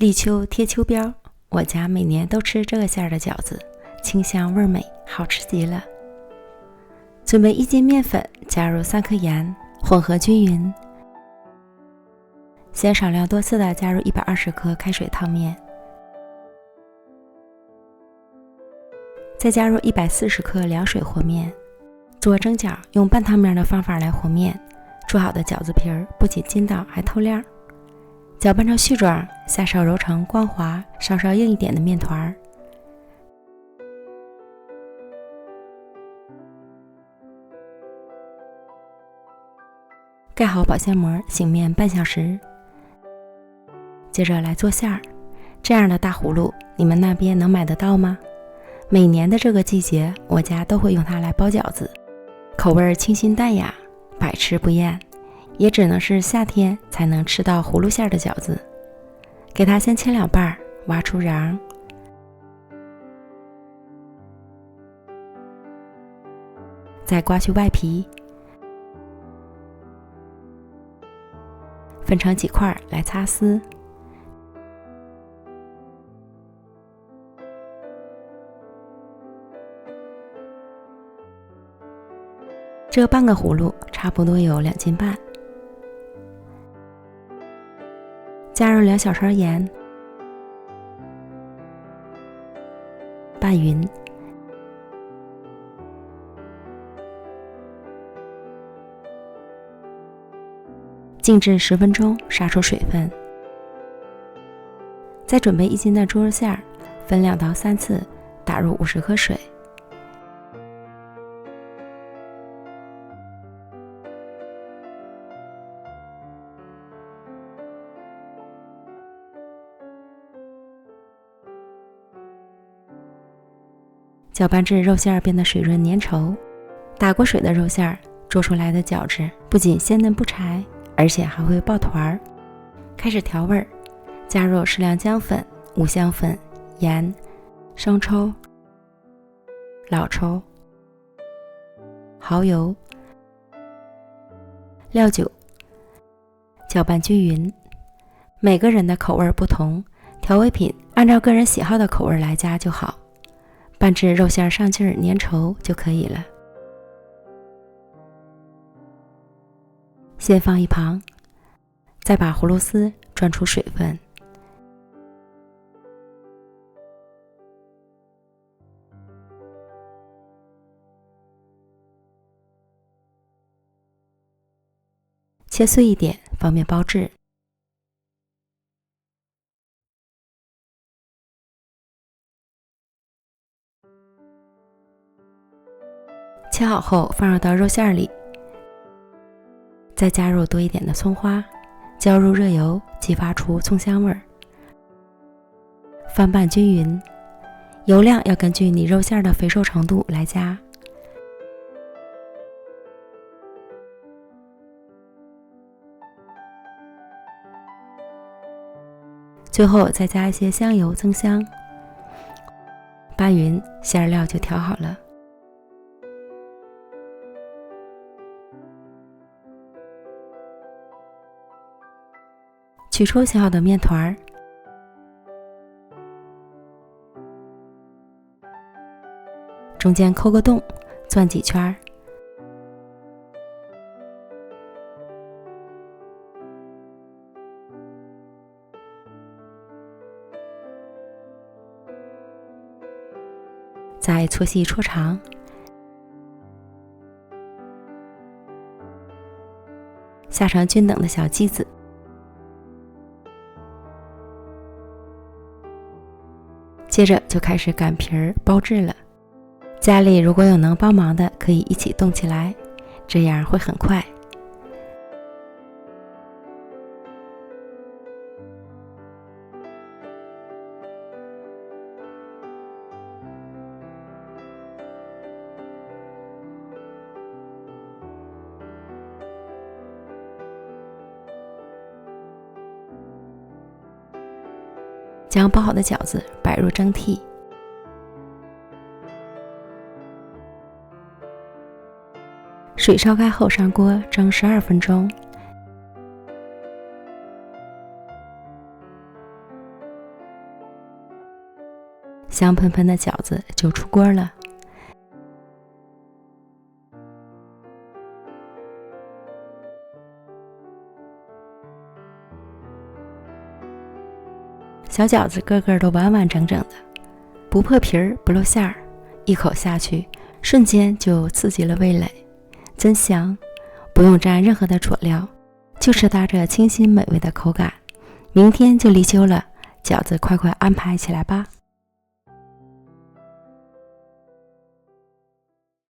立秋贴秋膘，我家每年都吃这个馅儿的饺子，清香味美，好吃极了。准备1斤面粉，加入3克盐，混合均匀。先少量多次的加入120克开水烫面，再加入140克凉水和面。做蒸饺用半汤面的方法来和面，做好的饺子皮儿不仅筋道还透亮。搅拌成絮状，下手揉成光滑稍稍硬一点的面团。盖好保鲜膜，醒面半小时。接着来做馅儿，这样的大葫芦你们那边能买得到吗？每年的这个季节，我家都会用它来包饺子，口味清新淡雅，百吃不厌，也只能是夏天才能吃到葫芦馅的饺子。给它先切2半，挖出瓤，再刮去外皮，分成几块来擦丝。这半个葫芦差不多有2斤半，加入2小勺盐，拌匀，静置10分钟，杀出水分。再准备1斤的猪肉馅儿，分2到3次打入50克水。搅拌至肉馅儿变得水润粘稠，打过水的肉馅儿做出来的饺子不仅鲜嫩不柴，而且还会爆团儿。开始调味儿，加入适量姜粉、五香粉、盐、生抽、老抽、蚝油、料酒，搅拌均匀。每个人的口味不同，调味品按照个人喜好的口味来加就好。拌至肉馅上劲儿粘稠就可以了。先放一旁，再把葫芦丝转出水分，切碎一点，方便包制。切好后放入到肉馅里，再加入多一点的葱花，浇入热油，激发出葱香味儿。翻拌均匀，油量要根据你肉馅的肥瘦程度来加。最后再加一些香油增香。拌匀，馅料就调好了。取出小小的面团，中间抠个洞，钻几圈，再搓细搓长，下成均等的小剂子。接着就开始擀皮儿包制了。家里如果有能帮忙的，可以一起动起来，这样会很快。将包好的饺子摆入蒸屉，水烧开后上锅蒸12分钟。香喷喷的饺子就出锅了。小饺子个个都完完整整的，不破皮儿不露馅儿，一口下去瞬间就刺激了味蕾，真香！不用蘸任何的佐料，就吃它这清新美味的口感。明天就立秋了，饺子快快安排起来吧。